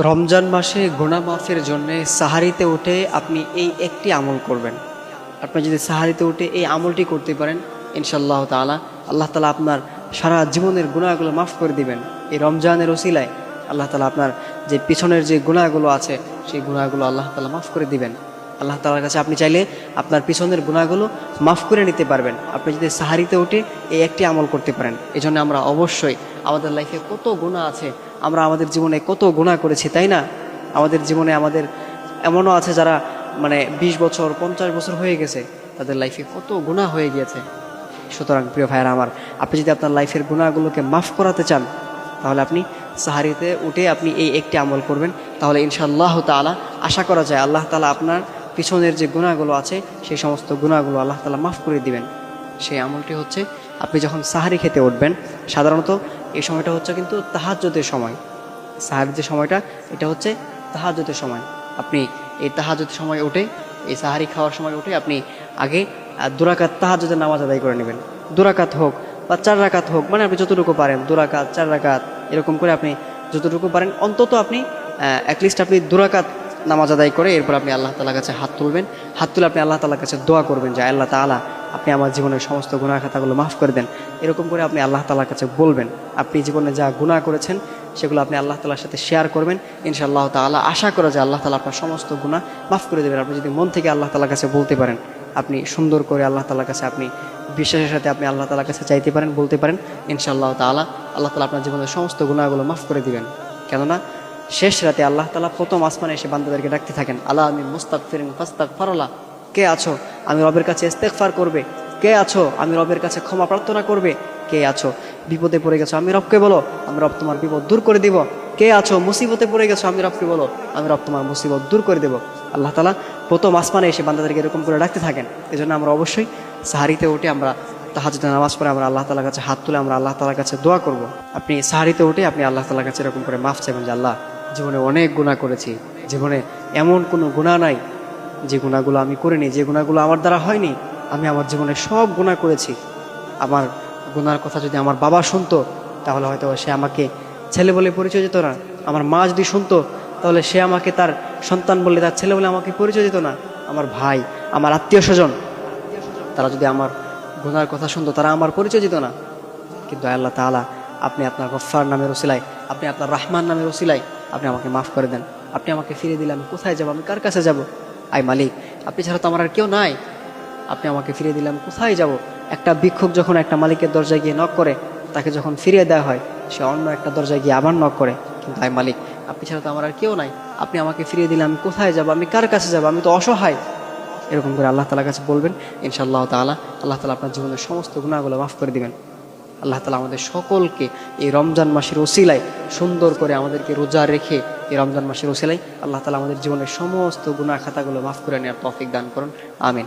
রমজান মাসে গুনাহ মাফের জন্য সাহারিতে উঠে আপনি এই একটি আমল করবেন। আপনি যদি সাহারিতে উঠে এই আমলটি করতে পারেন, ইনশাআল্লাহ তাআলা আল্লাহ তাআলা আপনার সারা জীবনের গুনাহগুলো মাফ করে দিবেন। এই রমজানের ওসিলায় আল্লাহ তাআলা আপনার যে পিছনের যে গুনাহগুলো আছে সেই গুনাহগুলো আল্লাহ তাআলা মাফ করে দিবেন। আল্লাহ তাআলার কাছে আপনি চাইলে আপনার পিছনের গুনাহগুলো মাফ করে নিতে পারবেন, আপনি যদি সাহারিতে উঠে এই একটি আমল করতে পারেন। এই জন্য আমরা অবশ্যই আমাদের লাইফে কত গুনাহ আছে, আমরা আমাদের জীবনে কত গুনাহ করেছি, তাই না? আমাদের জীবনে আমাদের এমনও আছে যারা 20 বছর 50 বছর হয়ে গেছে, তাদের লাইফে কত গুনাহ হয়ে গিয়েছে। সুতরাং প্রিয় ভাইরা আমার, আপনি যদি আপনার লাইফের গুনাহগুলোকে মাফ করাতে চান, তাহলে আপনি সাহারিতে উঠে আপনি এই একটি আমল করবেন। তাহলে ইনশাআল্লাহ তাআলা আশা করা যায় আল্লাহ তাআলা আপনার পিছনের যে গুনাহগুলো আছে সেই সমস্ত গুনাহগুলো আল্লাহ তাআলা মাফ করে দিবেন। সেই আমলটি হচ্ছে, আপনি যখন সাহারি খেতে উঠবেন, সাধারণত এই সময়টা হচ্ছে কিন্তু তাহাজ্জুদের সময়। সাহারির যে সময়টা, এটা হচ্ছে তাহাজ্জুদের সময়। আপনি এই তাহাজ্জুদের সময় উঠে, এই সাহারি খাওয়ার সময় উঠে আপনি আগে 2 রাকাত তাহাজ্জুদের নামাজ আদায় করে নেবেন। 2 রাকাত হোক বা 4 রাকাত হোক, আপনি যতটুকু পারেন, 2 রাকাত 4 রাকাত এরকম করে আপনি যতটুকু পারেন, অন্তত আপনি অ্যাটলিস্ট আপনি 2 রাকাত নামাজ আদায় করে এরপর আপনি আল্লাহ তাআলার কাছে হাত তুলবেন। হাত তুলে আপনি আল্লাহ তাআলার কাছে দোয়া করবেন যে আল্লাহ তাআলা, আপনি আমার জীবনের সমস্ত গুনাহ খাতাগুলো মাফ করে দেন। এরকম করে আপনি আল্লাহ তাআলার কাছে বলবেন। আপনি জীবনে যা গুনাহ করেছেন সেগুলো আপনি আল্লাহ তাআলার সাথে শেয়ার করবেন। ইনশাআল্লাহ তাআলা আশা করা যায় আল্লাহ তাআলা আপনার সমস্ত গুনাহ মাফ করে দেবেন। আপনি যদি মন থেকে আল্লাহ তাআলার কাছে বলতে পারেন, আপনি সুন্দর করে আল্লাহ তাআলার কাছে আপনি বিশ্বাসের সাথে আপনি আল্লাহ তাআলার কাছে চাইতে পারেন, বলতে পারেন, ইনশাআল্লাহ তাআলা আল্লাহ তাআলা আপনার জীবনের সমস্ত গুনাহগুলো মাফ করে দিবেন। কেননা শেষ রাতে আল্লাহ তাআলা প্রথম আসমানে এসে বান্দাদেরকে ডাকতে থাকেন, আলা আমি মুস্তাগফিরিন ফাস্তাগফিরুল্লাহ, কে আছো আমি রবের কাছে ইস্তেগফার করবে, কে আছো আমি রবের কাছে ক্ষমা প্রার্থনা করবে, কে আছো বিপদে পড়ে গেছো আমি রবকে বলো, আমি রব তোমার বিপদ দূর করে দিব, কে আছো মুসিবতে পড়ে গেছো আমি রবকে বলো, আমি রব তোমার মুসিবত দূর করে দেব। আল্লাহ তাআলা প্রথম আসমানে এসে বান্দাদেরকে এরকম করে ডাকতে থাকেন। এজন্য আমরা অবশ্যই সাহারিতে উঠে আমরা তাহাজ্জুদের নামাজ পড়ে আমরা আল্লাহ তাআলার কাছে হাত তুলে আমরা আল্লাহ তাআলার কাছে দোয়া করব। আপনি সাহারিতে উঠে আপনি আল্লাহ তাআলার কাছে এরকম করে মাফ চাইবেন যে আল্লাহ, জীবনে অনেক গুনাহ করেছি, জীবনে এমন কোনো গুনাহ নাই যে গুনাহগুলো আমি করিনি, যে গুনাহগুলো আমার দ্বারা হয়নি। আমি আমার জীবনে সব গুনাহ করেছি। আমার গুনার কথা যদি আমার বাবা শুনতো, তাহলে হয়তো সে আমাকে ছেলে বলে পরিচয় দিত না। আমার মা যদি শুনতো, তাহলে সে আমাকে তার সন্তান বলে, তার ছেলে বলে আমাকে পরিচয় দিত না। আমার ভাই, আমার আত্মীয় স্বজন, তারা যদি আমার গুনার কথা শুনতো, তারা আমার পরিচয় দিত না। কিন্তু আল্লাহ তাআলা, আপনি আপনার গফফার নামের ওসিলায়, আপনি আপনার রহমান নামের ওসিলায় আপনি আমাকে মাফ করে দেন। আপনি আমাকে ফিরিয়ে দিলে আমি কোথায় যাব, আমি কার কাছে যাব? আয় মালিক, আপনি ছাড়া তো আমার আর কেউ নাই। আপনি আমাকে ফিরিয়ে দিলে আমি কোথায় যাব? একটা ভিক্ষুক যখন একটা মালিকের দরজায় গিয়ে নক করে, তাকে যখন ফিরিয়ে দেওয়া হয়, সে অন্য একটা দরজায় গিয়ে আবার নক করে। কিন্তু আয় মালিক, আপনি ছাড়া তো আমার আর কেউ নাই। আপনি আমাকে ফিরিয়ে দিলে আমি কোথায় যাব, আমি কার কাছে যাব? আমি তো অসহায়। এরকম করে আল্লাহ তাআলার কাছে বলবেন। ইনশাআল্লাহ তাআলা আল্লাহ তাআলা আপনার জীবনের সমস্ত গুনাহগুলো মাফ করে দিবেন। আল্লাহ তাআলা আমাদের সকলকে এই রমজান মাসের ওসিলায় সুন্দর করে আমাদেরকে রোজা রেখে এই রমজান মাসের ওসিলায় আল্লাহ তাআলা আমাদের জীবনের সমস্ত গুনাহ খাতাগুলো মাফ করে নেওয়ার তৌফিক দান করুন। আমিন।